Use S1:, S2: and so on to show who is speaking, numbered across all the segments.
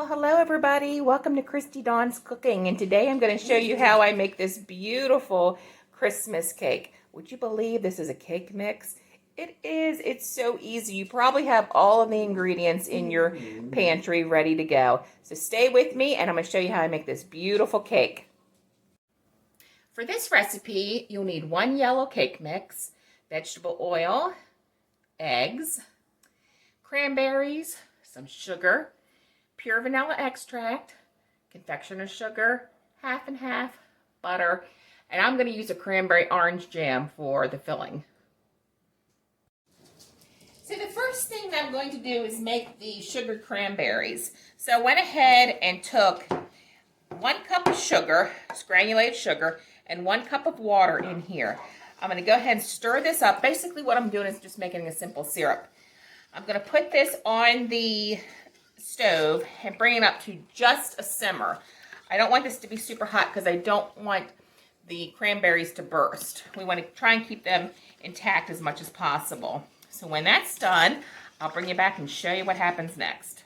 S1: Well, hello everybody. Welcome to Christy Dawn's Cooking, and today I'm going to show you how I make this beautiful Christmas cake. Would you believe this is a cake mix? It is. It's so easy. You probably have all of the ingredients in your pantry ready to go. So stay with me and I'm going to show you how I make this beautiful cake. For this recipe, you'll need 1 yellow cake mix, vegetable oil, eggs, cranberries, some sugar, pure vanilla extract, confectioner sugar, half and half, butter, and I'm going to use a cranberry orange jam for the filling. So the first thing that I'm going to do is make the sugared cranberries. So I went ahead and took 1 cup of sugar, it's granulated sugar, and 1 cup of water in here. I'm going to go ahead and stir this up. Basically what I'm doing is just making a simple syrup. I'm going to put this on the stove and bring it up to just a simmer. I don't want this to be super hot because I don't want the cranberries to burst. We want to try and keep them intact as much as possible. So when that's done, I'll bring you back and show you what happens next.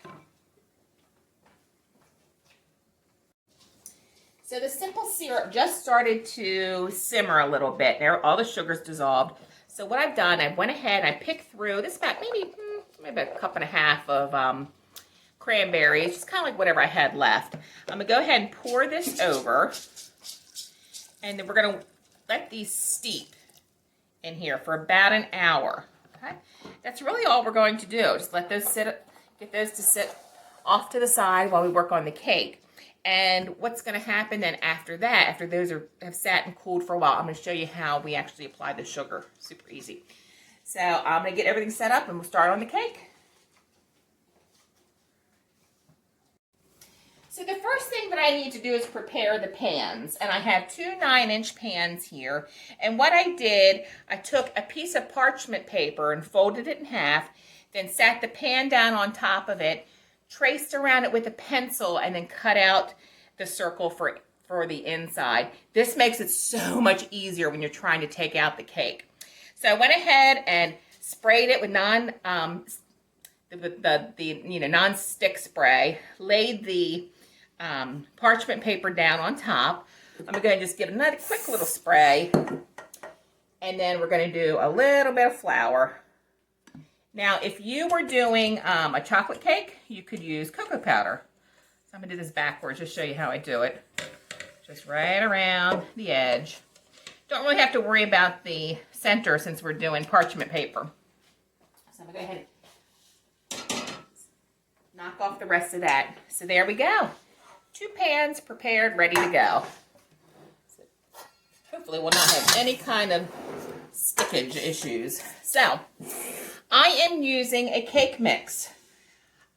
S1: So the simple syrup just started to simmer a little bit. There, all the sugar's dissolved. So what I've done, I went ahead and I picked through this about maybe a cup and a half of cranberries, just kind of like whatever I had left. I'm gonna go ahead and pour this over, and then we're gonna let these steep in here for about an hour. Okay, that's really all we're going to do. Just let those sit, get those to sit off to the side while we work on the cake. And what's going to happen then after that, after those have sat and cooled for a while, I'm going to show you how we actually apply the sugar. Super easy. So I'm going to get everything set up and we'll start on the cake. So the first thing that I need to do is prepare the pans. And I have 2 9-inch pans here. And what I did, I took a piece of parchment paper and folded it in half, then sat the pan down on top of it, traced around it with a pencil, and then cut out the circle for the inside. This makes it so much easier when you're trying to take out the cake. So I went ahead and sprayed it with non-stick spray, laid the parchment paper down on top. I'm going to just give it another quick little spray, and then we're going to do a little bit of flour. Now, if you were doing a chocolate cake, you could use cocoa powder. So I'm going to do this backwards, just show you how I do it. Just right around the edge. Don't really have to worry about the center since we're doing parchment paper. So I'm going to go ahead and knock off the rest of that. So there we go. 2 pans prepared, ready to go. So hopefully we'll not have any kind of stickage issues. So I am using a cake mix.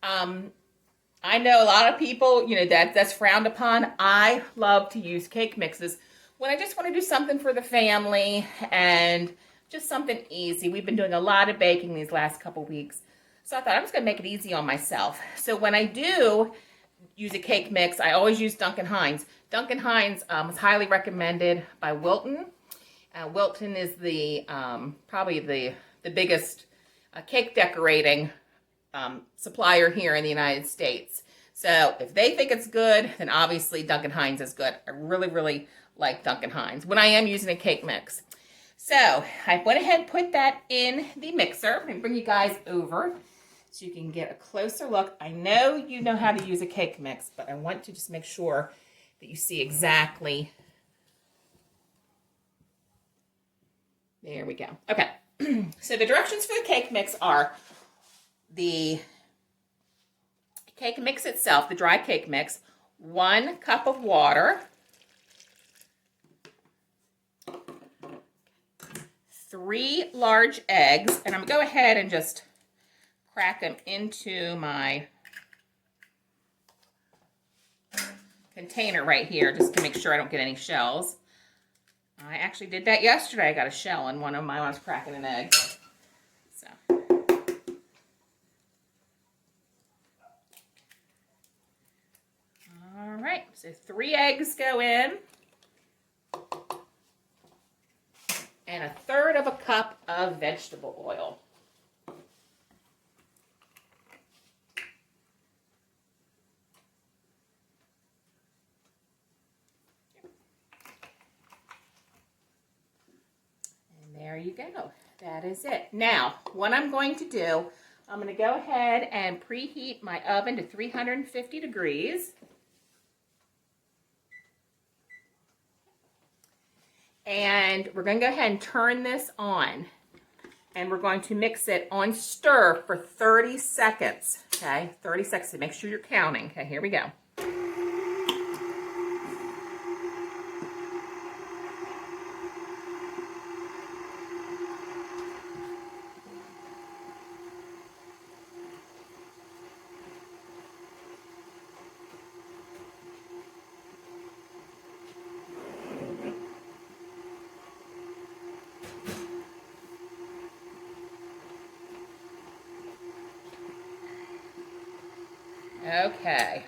S1: I know a lot of people, that's frowned upon. I love to use cake mixes when I just want to do something for the family and just something easy. We've been doing a lot of baking these last couple weeks, so I thought I'm just going to make it easy on myself. So when I do use a cake mix, I always use Duncan Hines. Duncan Hines was highly recommended by Wilton. Wilton is the probably the biggest cake decorating supplier here in the United States. So if they think it's good, then obviously Duncan Hines is good. I really, really like Duncan Hines when I am using a cake mix. So I went ahead and put that in the mixer. I'm going to bring you guys over so you can get a closer look. I know you know how to use a cake mix, but I want to just make sure that you see exactly. There we go. Okay. So the directions for the cake mix are the cake mix itself, the dry cake mix, 1 cup of water, 3 large eggs, and I'm going to go ahead and just crack them into my container right here just to make sure I don't get any shells. I actually did that yesterday. I got a shell in one of mine when I was cracking an egg. So. All right, so 3 eggs go in. And 1/3 cup of vegetable oil. go. That is it. Now, what I'm going to do, I'm going to go ahead and preheat my oven to 350 degrees. And we're going to go ahead and turn this on. And we're going to mix it on stir for 30 seconds. Okay, 30 seconds. So make sure you're counting. Okay, here we go. Okay,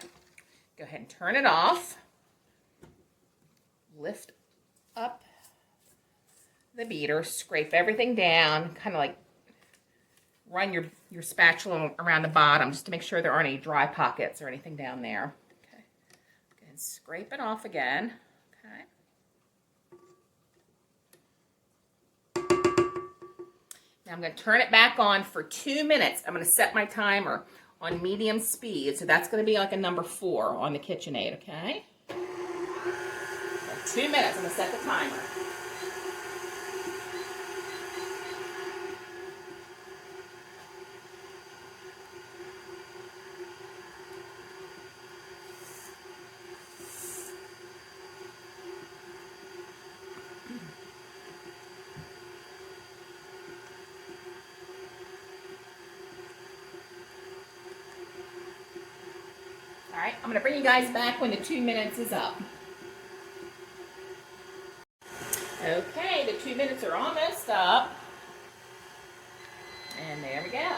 S1: go ahead and turn it off. Lift up the beater, scrape everything down, kind of like run your spatula around the bottom just to make sure there aren't any dry pockets or anything down there. Okay, go ahead and scrape it off again. Okay. Now I'm going to turn it back on for 2 minutes. I'm going to set my timer on medium speed, so that's going to be like a number 4 on the KitchenAid, okay? So 2 minutes, I'm going to set the timer. All right, I'm going to bring you guys back when the 2 minutes is up. Okay, the 2 minutes are almost up. And there we go.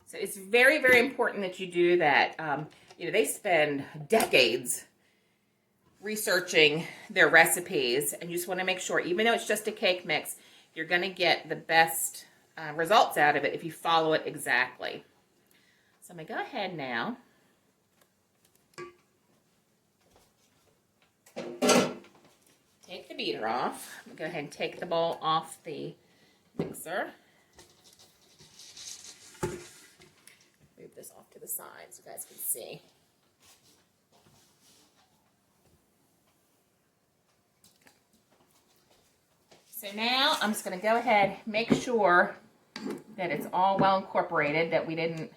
S1: So it's very, very important that you do that. You know, they spend decades researching their recipes, and you just want to make sure, even though it's just a cake mix, you're going to get the best results out of it if you follow it exactly. So I'm going to go ahead now. Take the beater off. I'm going to go ahead and take the bowl off the mixer. Move this off to the side so you guys can see. So now I'm just going to go ahead, make sure that it's all well incorporated, that we didn't,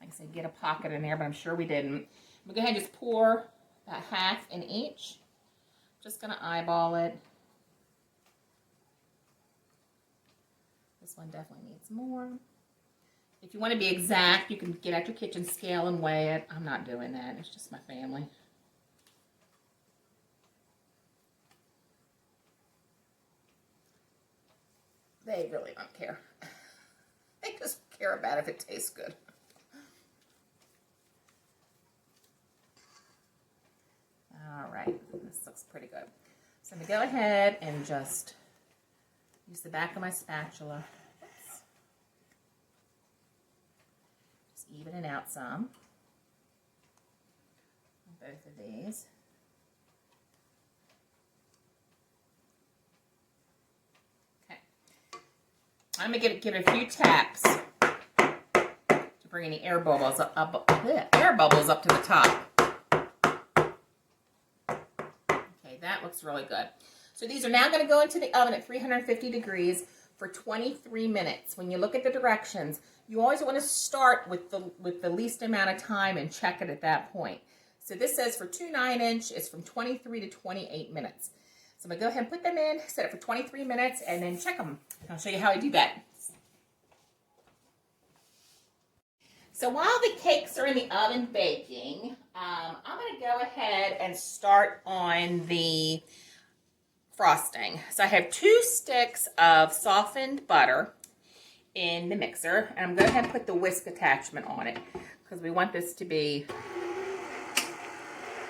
S1: like I said, get a pocket in there, but I'm sure we didn't. I'm going to go ahead and just pour about half in each. Just going to eyeball it. This one definitely needs more. If you want to be exact, you can get out your kitchen scale and weigh it. I'm not doing that. It's just my family. They really don't care. They just care about if it tastes good. All right, this looks pretty good. So I'm going to go ahead and just use the back of my spatula. Oops. Just even it out some on both of these. Okay. I'm going to give it a few taps to bring any air bubbles up to the top. That looks really good. So these are now going to go into the oven at 350 degrees for 23 minutes. When you look at the directions, you always want to start with the least amount of time and check it at that point. So this says for 2 9-inch, it's from 23 to 28 minutes. So I'm going to go ahead and put them in, set it for 23 minutes, and then check them. I'll show you how I do that. So while the cakes are in the oven baking, I'm going to go ahead and start on the frosting. So I have 2 sticks of softened butter in the mixer, and I'm going to go ahead and put the whisk attachment on it because we want this to be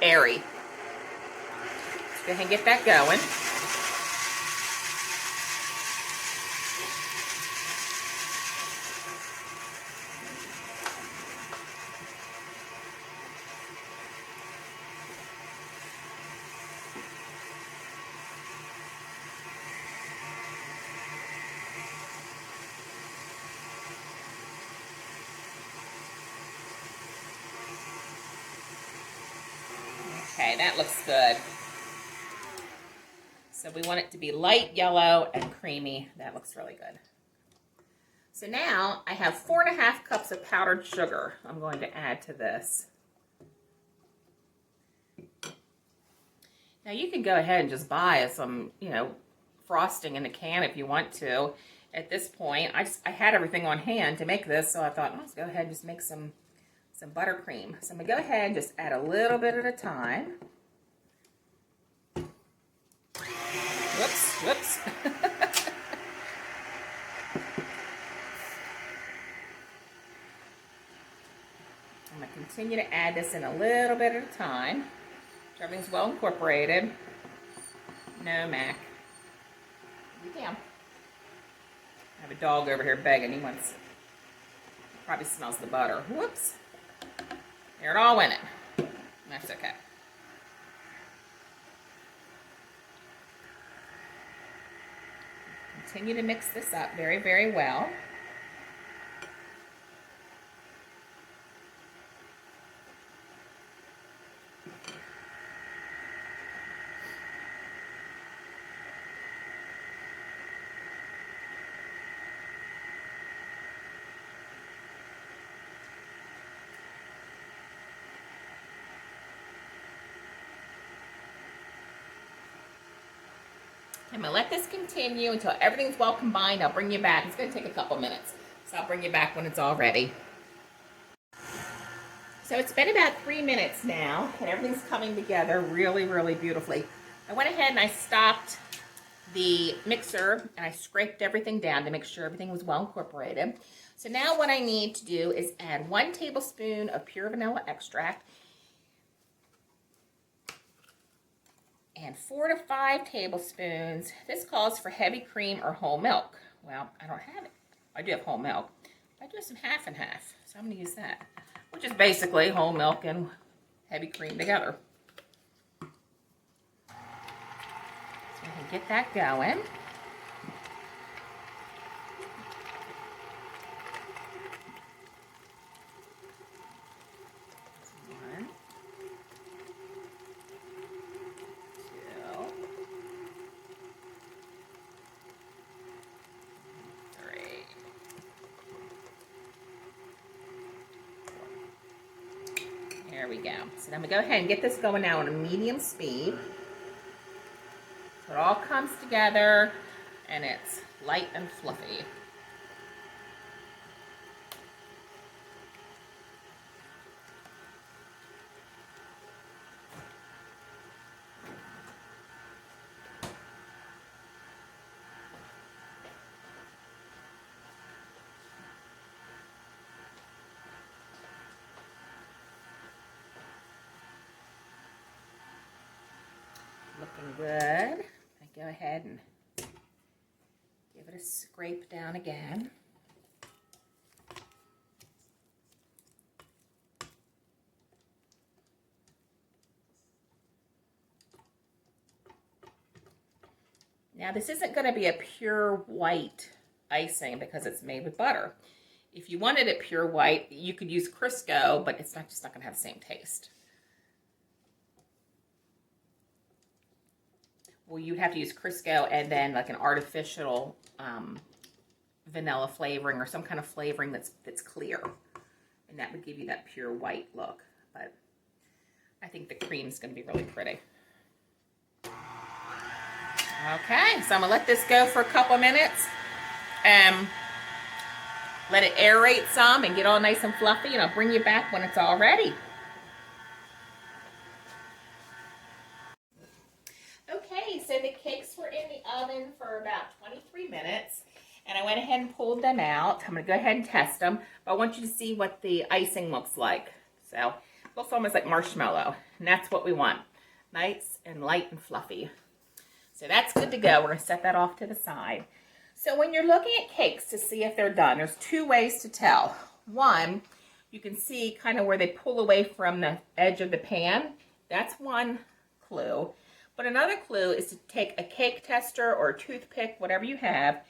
S1: airy. Let's go ahead and get that going. Okay, that looks good. So we want it to be light yellow and creamy. That looks really good. So now I have 4.5 cups of powdered sugar I'm going to add to this. Now you can go ahead and just buy some, frosting in a can if you want to. At this point, I had everything on hand to make this, so I thought, let's go ahead and just make some buttercream. So I'm going to go ahead and just add a little bit at a time. Whoops. I'm going to continue to add this in a little bit at a time. Everything's well incorporated. No, Mac. You can. I have a dog over here begging. He probably smells the butter. Whoops. There it all went in. That's okay. Continue to mix this up very, very well. I'm going to let this continue until everything's well combined. I'll bring you back. It's going to take a couple minutes, so I'll bring you back when it's all ready. So it's been about 3 minutes now, and everything's coming together really, really beautifully. I went ahead and I stopped the mixer, and I scraped everything down to make sure everything was well incorporated. So now what I need to do is add 1 tablespoon of pure vanilla extract and 4 to 5 tablespoons. This calls for heavy cream or whole milk. Well, I don't have it. I do have whole milk. I do have some half and half, so I'm going to use that, which is basically whole milk and heavy cream together. So I can get that going. There we go. So then we go ahead and get this going now on a medium speed. So it all comes together and it's light and fluffy. Looking good. I go ahead and give it a scrape down again. Now this isn't going to be a pure white icing because it's made with butter. If you wanted it pure white, you could use Crisco, but it's just not going to have the same taste. Well, you'd have to use Crisco and then like an artificial vanilla flavoring or some kind of flavoring that's clear. And that would give you that pure white look. But I think the cream's going to be really pretty. Okay, so I'm going to let this go for a couple minutes. Let it aerate some and get all nice and fluffy, and I'll bring you back when it's all ready. Okay, so the cakes were in the oven for about 23 minutes, and I went ahead and pulled them out. I'm going to go ahead and test them, but I want you to see what the icing looks like. So it looks almost like marshmallow, and that's what we want. Nice and light and fluffy. So that's good to go. We're going to set that off to the side. So when you're looking at cakes to see if they're done, there's two ways to tell. One, you can see kind of where they pull away from the edge of the pan. That's one clue. But another clue is to take a cake tester or a toothpick, whatever you have,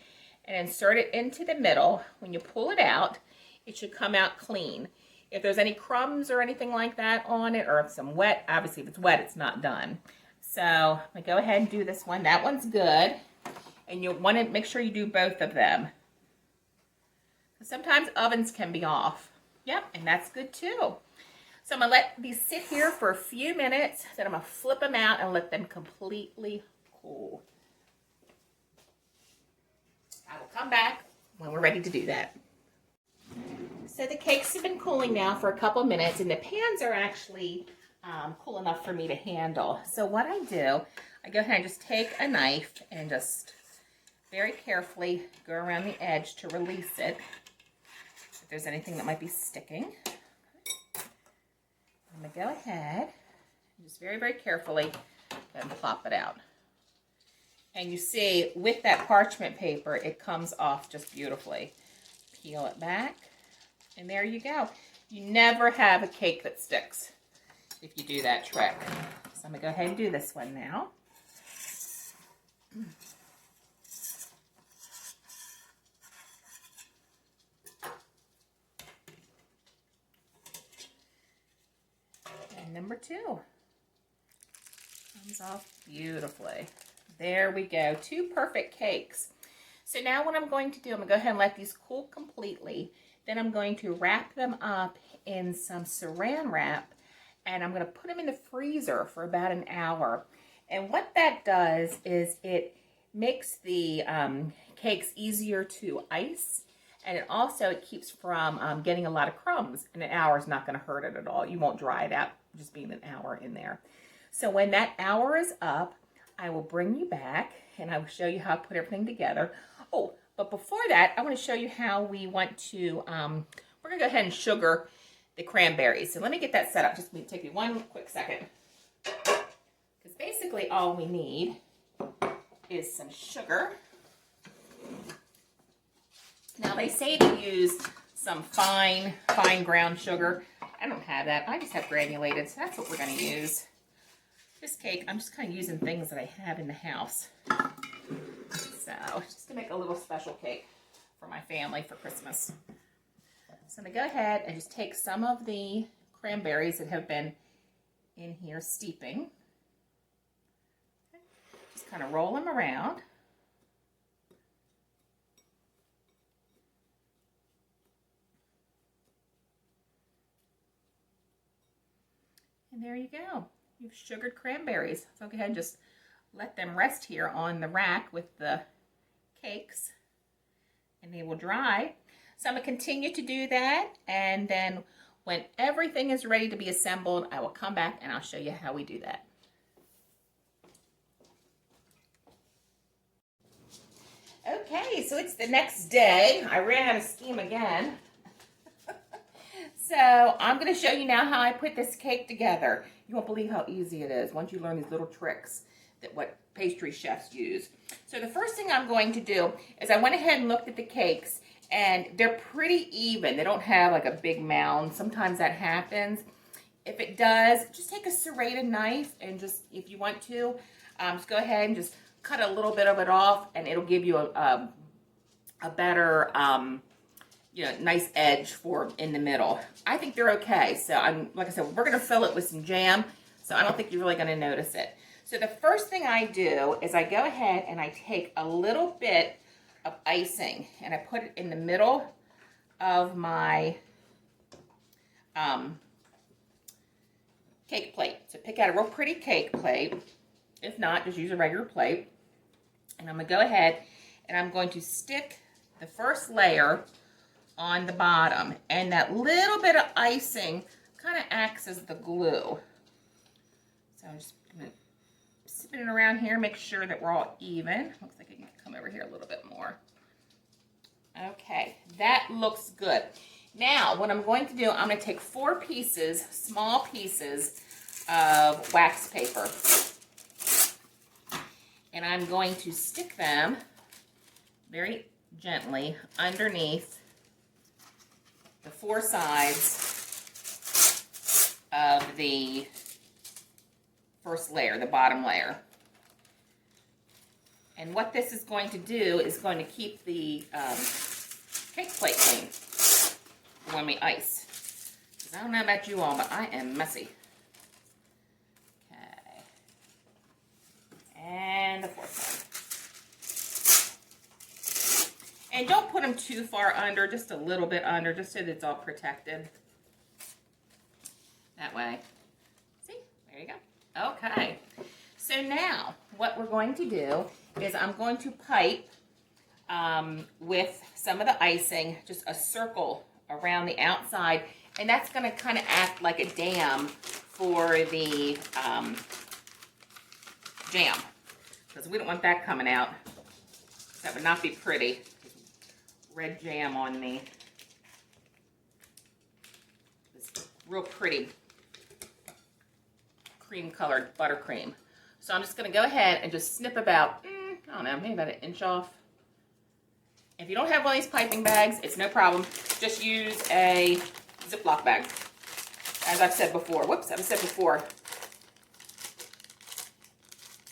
S1: and insert it into the middle. When you pull it out, it should come out clean. If there's any crumbs or anything like that on it, or if some wet, obviously if it's wet, it's not done. So I'm gonna go ahead and do this one. That one's good. And you'll want to make sure you do both of them. Sometimes ovens can be off. Yep, and that's good too. So I'm gonna let these sit here for a few minutes, then I'm gonna flip them out and let them completely cool. I will come back when we're ready to do that. So the cakes have been cooling now for a couple minutes, and the pans are actually cool enough for me to handle. So what I do, I go ahead and just take a knife and just very carefully go around the edge to release it. If there's anything that might be sticking. I'm going to go ahead and just very, very carefully and plop it out. And you see, with that parchment paper, it comes off just beautifully. Peel it back, and there you go. You never have a cake that sticks if you do that trick. So I'm going to go ahead and do this one now. Number 2 comes off beautifully. There we go, 2 perfect cakes. So now what I'm going to do, I'm going to go ahead and let these cool completely. Then I'm going to wrap them up in some saran wrap, and I'm going to put them in the freezer for about an hour. And what that does is it makes the cakes easier to ice, and it keeps from getting a lot of crumbs. And an hour is not going to hurt it at all. You won't dry it out just being an hour in there. So when that hour is up, I will bring you back and I will show you how to put everything together. Oh, but before that, I want to show you how we want to, we're going to go ahead and sugar the cranberries. So let me get that set up. Just take me one quick second. Because basically all we need is some sugar. Now they say to use some fine ground sugar. I don't have that. I just have granulated, so that's what we're going to use. This cake, I'm just kind of using things that I have in the house. So, just to make a little special cake for my family for Christmas. So I'm going to go ahead and just take some of the cranberries that have been in here steeping. Just kind of roll them around. And there you go. You've sugared cranberries. So go ahead and just let them rest here on the rack with the cakes, and they will dry. So I'm going to continue to do that, and then when everything is ready to be assembled, I will come back and I'll show you how we do that. Okay, so it's the next day. I ran out of steam again. So I'm going to show you now how I put this cake together. You won't believe how easy it is once you learn these little tricks that what pastry chefs use. So the first thing I'm going to do is I went ahead and looked at the cakes, and they're pretty even. They don't have like a big mound. Sometimes that happens. If it does, just take a serrated knife and just, if you want to, just go ahead and just cut a little bit of it off, and it'll give you a better nice edge for in the middle. I think they're okay. So like I said, we're going to fill it with some jam, so I don't think you're really going to notice it. So the first thing I do is I go ahead and I take a little bit of icing and I put it in the middle of my cake plate. So pick out a real pretty cake plate. If not, just use a regular plate. And I'm going to go ahead and I'm going to stick the first layer on the bottom, and that little bit of icing kind of acts as the glue. So I'm just going to spin it around here, make sure that we're all even. Looks like I can come over here a little bit more. Okay, that looks good. Now, what I'm going to do, I'm going to take 4 pieces, small pieces of wax paper, and I'm going to stick them very gently underneath the 4 sides of the first layer, the bottom layer. And what this is going to do is going to keep the cake plate clean when we ice. I don't know about you all, but I am messy. Okay. And the fourth one. And don't put them too far under, just a little bit under, just so that it's all protected. That way. See? There you go. Okay. So now, what we're going to do is I'm going to pipe with some of the icing, just a circle around the outside, and that's going to kind of act like a dam for the jam, because we don't want that coming out. That would not be pretty. Red jam on me. This real pretty cream colored buttercream. So I'm just going to go ahead and just snip about, I don't know, maybe about 1 inch off. If you don't have one of these piping bags, it's no problem. Just use a Ziploc bag. As I've said before. Whoops, I've said before.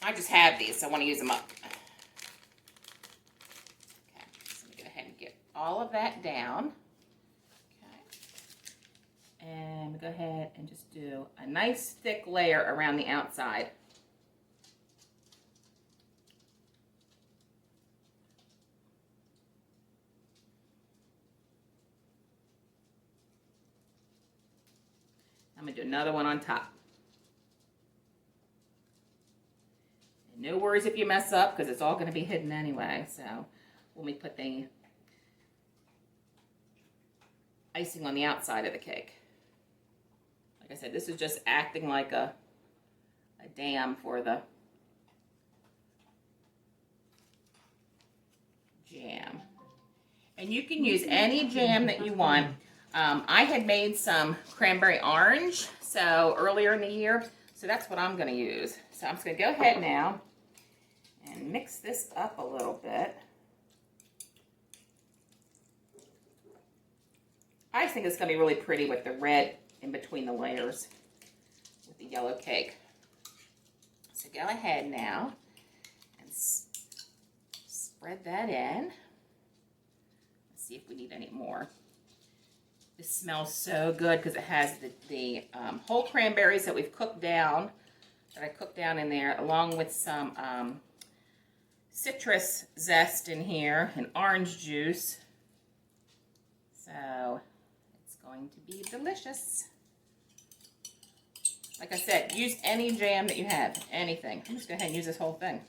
S1: I just have these, so I want to use them up. Okay, so let me go ahead and get all of that down. Okay. And go ahead and just do a nice thick layer around the outside. I'm going to do another one on top. And no worries if you mess up, because it's all going to be hidden anyway. So when we put the icing on the outside of the cake. Like I said, this is just acting like a dam for the jam. And you can use any jam that you want. I had made some cranberry orange earlier in the year, so that's what I'm going to use. So I'm just going to go ahead now and mix this up a little bit. I think it's going to be really pretty with the red in between the layers with the yellow cake. So go ahead now and spread that in. Let's see if we need any more. This smells so good because it has the whole cranberries that we've cooked down, that I cooked down in there, along with some citrus zest in here and orange juice. So it's going to be delicious. Like I said, use any jam that you have, anything. I'm just going to go ahead and use this whole thing.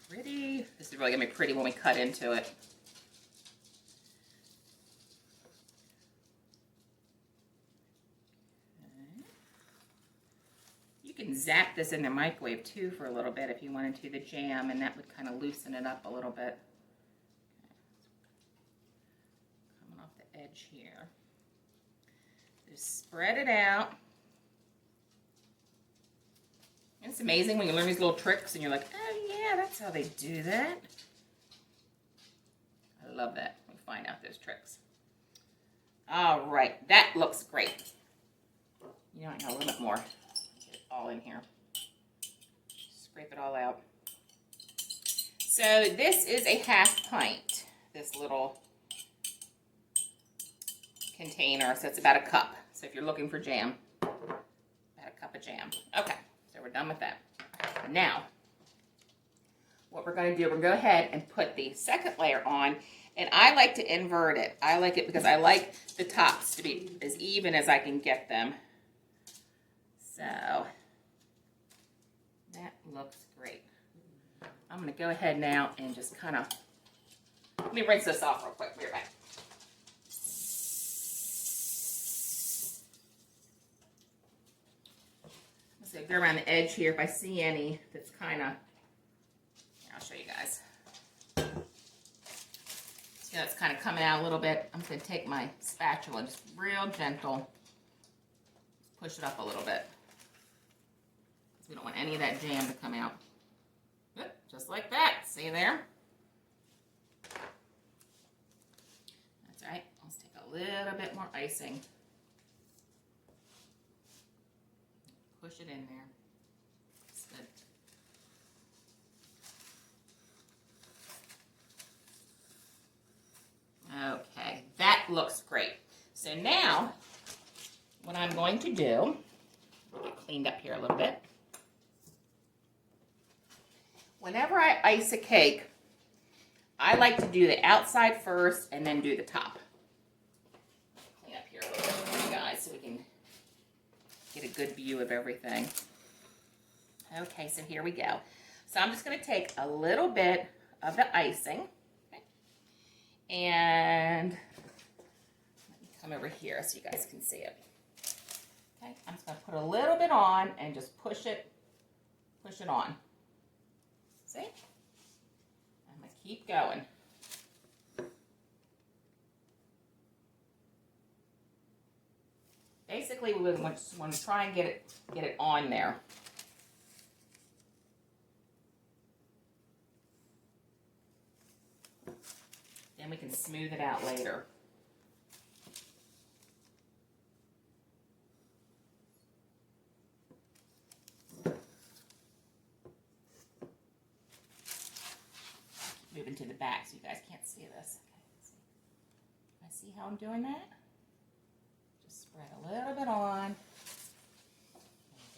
S1: Pretty. This is really going to be pretty when we cut into it. Okay. You can zap this in the microwave too for a little bit if you wanted to, the jam, and that would kind of loosen it up a little bit. Okay. Coming off the edge here. Just spread it out. It's amazing when you learn these little tricks and you're like, oh yeah, that's how they do that. I love that. We find out those tricks. All right, that looks great. You know, I got a little bit more. Get it all in here. Scrape it all out. So this is a 1/2 pint, this little container. So it's about a cup. So if you're looking for jam, about a cup of jam. Okay. So we're done with that. Now, what we're going to do, we're going to go ahead and put the second layer on, and I like to invert it. I like it because I like the tops to be as even as I can get them. So, that looks great. I'm going to go ahead now and just kind of, let me rinse this off real quick. Be right back. So go around the edge here. If I see any that's kind of, I'll show you guys. See how it's kind of coming out a little bit? I'm just going to take my spatula, just real gentle, push it up a little bit. We don't want any of that jam to come out. Good, just like that. See there? That's right. Let's take a little bit more icing. Push it in there. That's good. that looks great. So now, what I'm going to do, get cleaned up here a little bit. Whenever I ice a cake, I like to do the outside first and then do the top. Clean up here a little bit for you guys so we can get a good view of everything. Okay, so here we go. So I'm just going to take a little bit of the icing, okay, and let me come over here so you guys can see it. Okay, I'm just going to put a little bit on and just push it on. See? I'm going to keep going. Basically, we want to try and get it on there. Then we can smooth it out later. Moving to the back so you guys can't see this. Okay, see how I'm doing that? Just spread a little bit on. And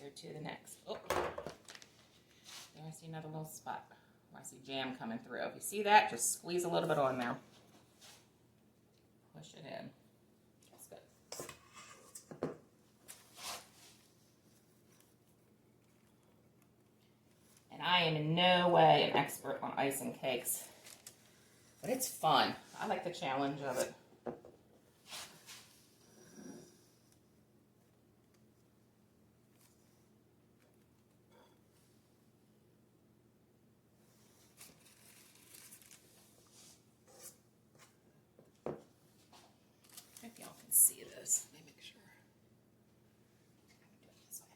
S1: go to the next. Oh, there I see another little spot where I see jam coming through. If you see that, just squeeze a little bit on there. Push it in. That's good. And I am in no way an expert on icing cakes, but it's fun. I like the challenge of it. If y'all can see this, let me make sure. Do it this way.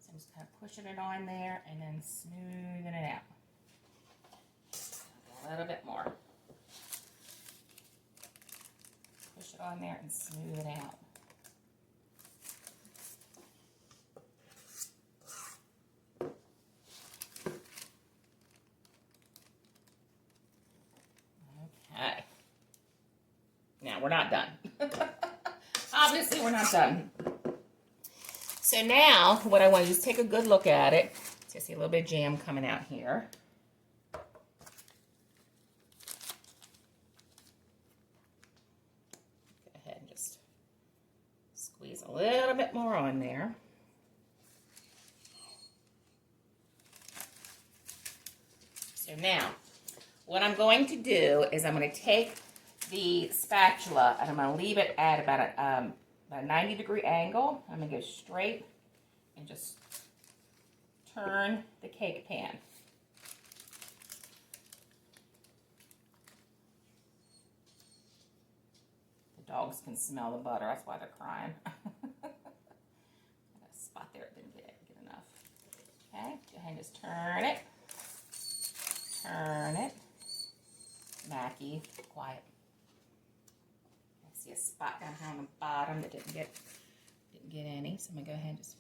S1: So I'm just kind of pushing it on there and then smoothing it out. A little bit more. Push it on there and smooth it out. Okay. Now, we're not done. Obviously, we're not done. So now, what I want to do is take a good look at it. So I see a little bit of jam coming out here. Go ahead and just squeeze a little bit more on there. So now, what I'm going to do is I'm going to take the spatula and I'm going to leave it at about a 90-degree angle. I'm going to go straight and just turn the cake pan. The dogs can smell the butter. That's why they're crying. I got a spot there it didn't get enough. Okay, go ahead and just turn it. Turn it. Mackie, quiet. I see a spot down here on the bottom that didn't get any, so I'm gonna go ahead and just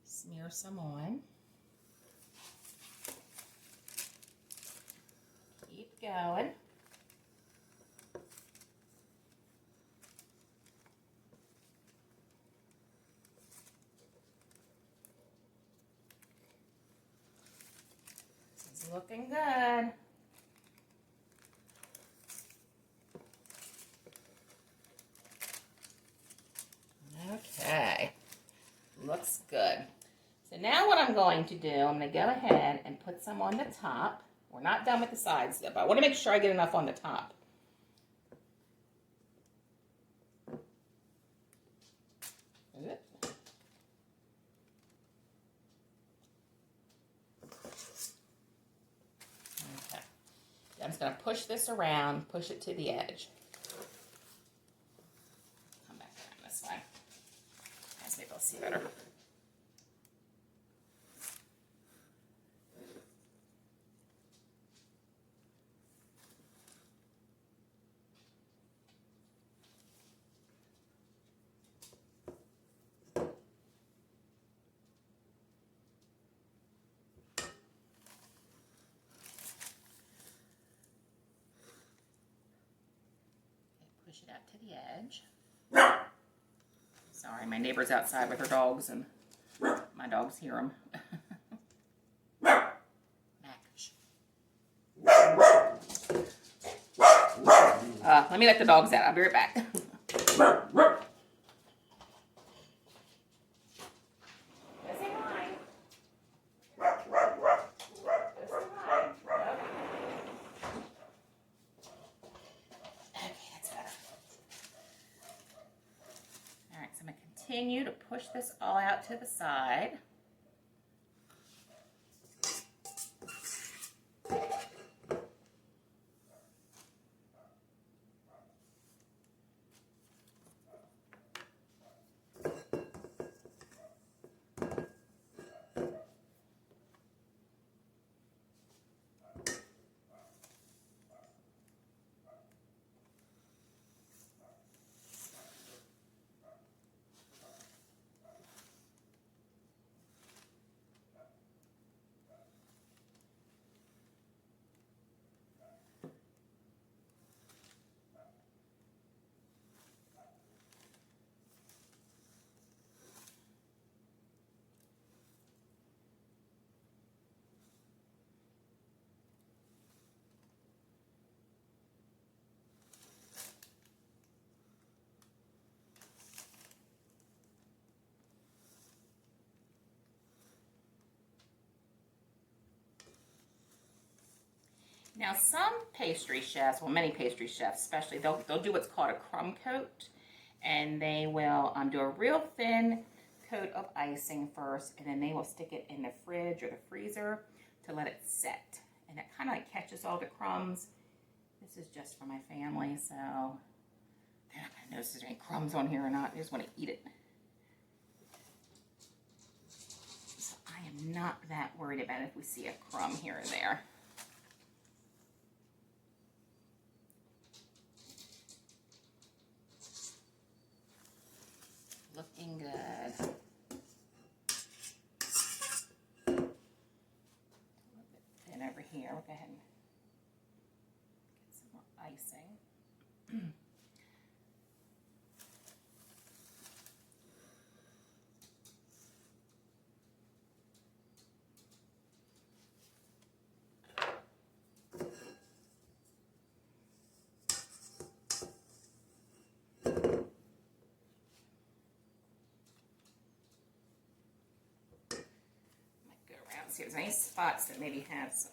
S1: smear some on. Keep going. This is looking good. Okay, looks good. So now what I'm going to do, I'm going to go ahead and put some on the top. We're not done with the sides yet, but I want to make sure I get enough on the top. Okay. I'm just going to push this around, push it to the edge. Come back around this way. Maybe I'll see better. push it out to the edge. Sorry, my neighbor's outside with her dogs and my dogs hear them. Let me let the dogs out. I'll be right back. Continue to push this all out to the side. Now some pastry chefs, well many pastry chefs especially, they'll do what's called a crumb coat, and they will do a real thin coat of icing first, and then they will stick it in the fridge or the freezer to let it set. And it kind of like catches all the crumbs. This is just for my family, so they're not gonna notice if there's any crumbs on here or not. They just want to eat it. So I am not that worried about if we see a crumb here or there. Looking good. A little bit thin over here. We'll go ahead and get some more icing. See if there's any spots that maybe have some.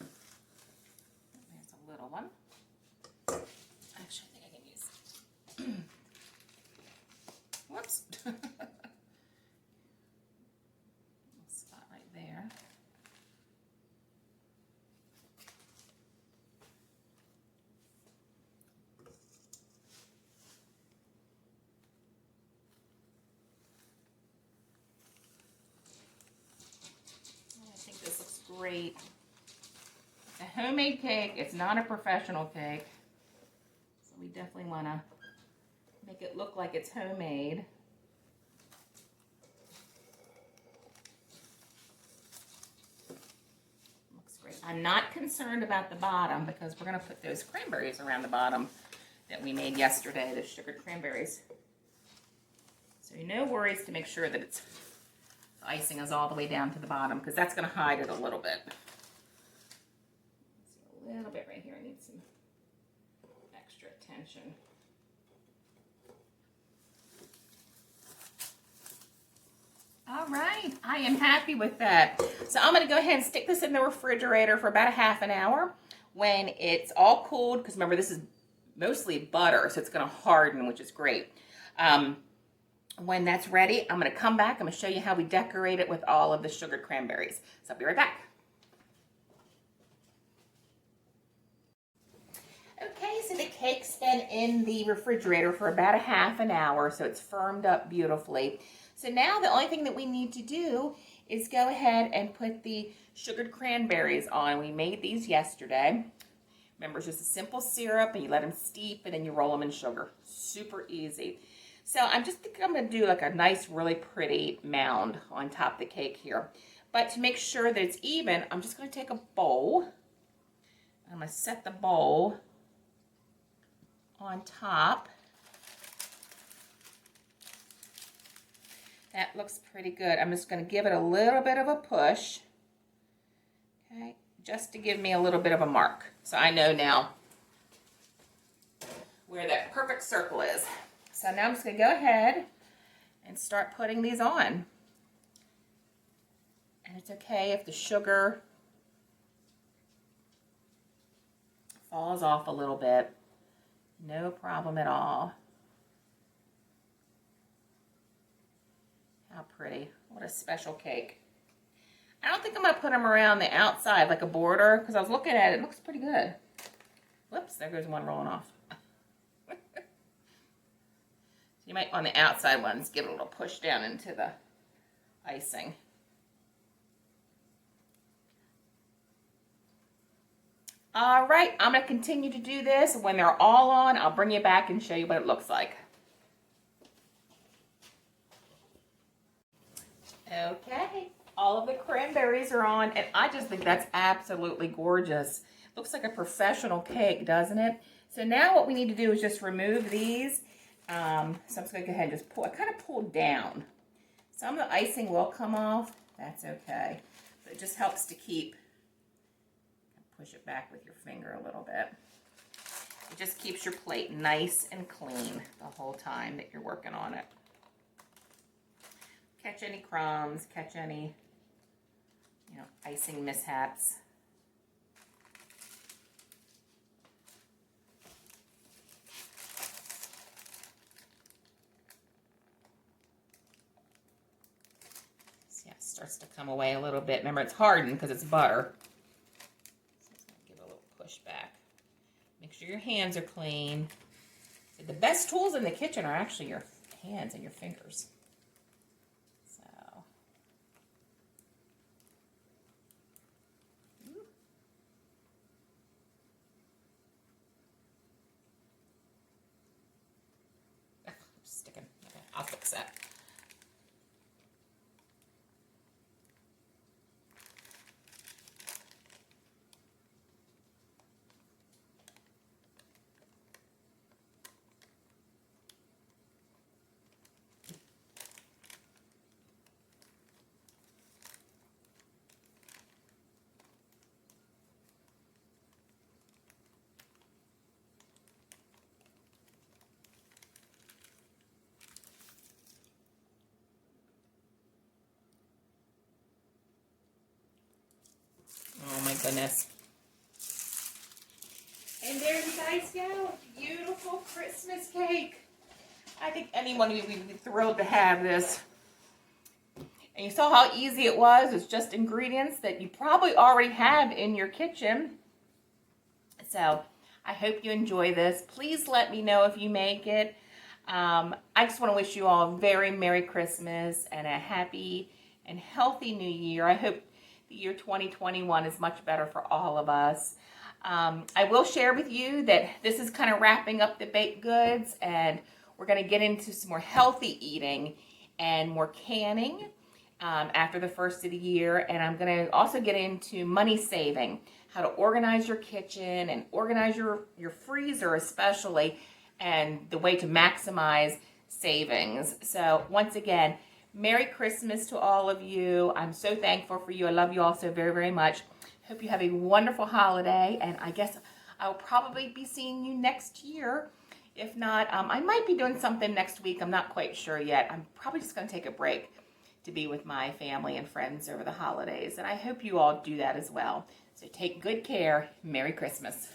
S1: There's a little one. Actually, I think I can use. Whoops. Little spot right there. Great. It's a homemade cake. It's not a professional cake. So we definitely want to make it look like it's homemade. Looks great. I'm not concerned about the bottom because we're going to put those cranberries around the bottom that we made yesterday, the sugared cranberries. So no worries to make sure that it's the icing is all the way down to the bottom because that's going to hide it a little bit. See a little bit right here. I need some extra attention. All right, I am happy with that. So I'm going to go ahead and stick this in the refrigerator for about a half an hour. When it's all cooled, because remember this is mostly butter, so it's going to harden, which is great. When that's ready, I'm going to come back. I'm going to show you how we decorate it with all of the sugared cranberries. So I'll be right back. Okay, so the cake's been in the refrigerator for about a half an hour, so it's firmed up beautifully. So now the only thing that we need to do is go ahead and put the sugared cranberries on. We made these yesterday. Remember, it's just a simple syrup, and you let them steep, and then you roll them in sugar. Super easy. So I'm going to do like a nice, really pretty mound on top of the cake here. But to make sure that it's even, I'm just going to take a bowl. I'm going to set the bowl on top. That looks pretty good. I'm just going to give it a little bit of a push, okay, just to give me a little bit of a mark. So I know now where that perfect circle is. So now I'm just going to go ahead and start putting these on. And it's okay if the sugar falls off a little bit. No problem at all. How pretty. What a special cake. I don't think I'm going to put them around the outside like a border, because I was looking at it. It looks pretty good. Whoops, there goes one rolling off. So you might, on the outside ones, give it a little push down into the icing. All right, I'm going to continue to do this. When they're all on, I'll bring you back and show you what it looks like. Okay, all of the cranberries are on, and I just think that's absolutely gorgeous. Looks like a professional cake, doesn't it? So now what we need to do is just remove these. So I'm just going to go ahead and just pull. I kind of pulled down. Some of the icing will come off. That's okay. But it just helps to keep, push it back with your finger a little bit. It just keeps your plate nice and clean the whole time that you're working on it. Catch any crumbs, catch any, icing mishaps. See, it starts to come away a little bit. Remember, it's hardened because it's butter. So it's going to give it a little push back. Make sure your hands are clean. So the best tools in the kitchen are actually your hands and your fingers. Sticking. Okay, I'll fix that. Oh my goodness. And there you guys go. Beautiful Christmas cake. I think anyone would be thrilled to have this. And you saw how easy it was. It's just ingredients that you probably already have in your kitchen. So I hope you enjoy this. Please let me know if you make it. I just want to wish you all a very Merry Christmas and a happy and healthy New Year. I hope the year 2021 is much better for all of us. I will share with you that this is kind of wrapping up the baked goods, and we're going to get into some more healthy eating and more canning after the first of the year. And I'm going to also get into money saving, how to organize your kitchen and organize your freezer especially, and the way to maximize savings. So once again, Merry Christmas to all of you. I'm so thankful for you. I love you all so very, very much. Hope you have a wonderful holiday, and I guess I'll probably be seeing you next year. If not, I might be doing something next week. I'm not quite sure yet. I'm probably just going to take a break to be with my family and friends over the holidays, and I hope you all do that as well. So take good care. Merry Christmas.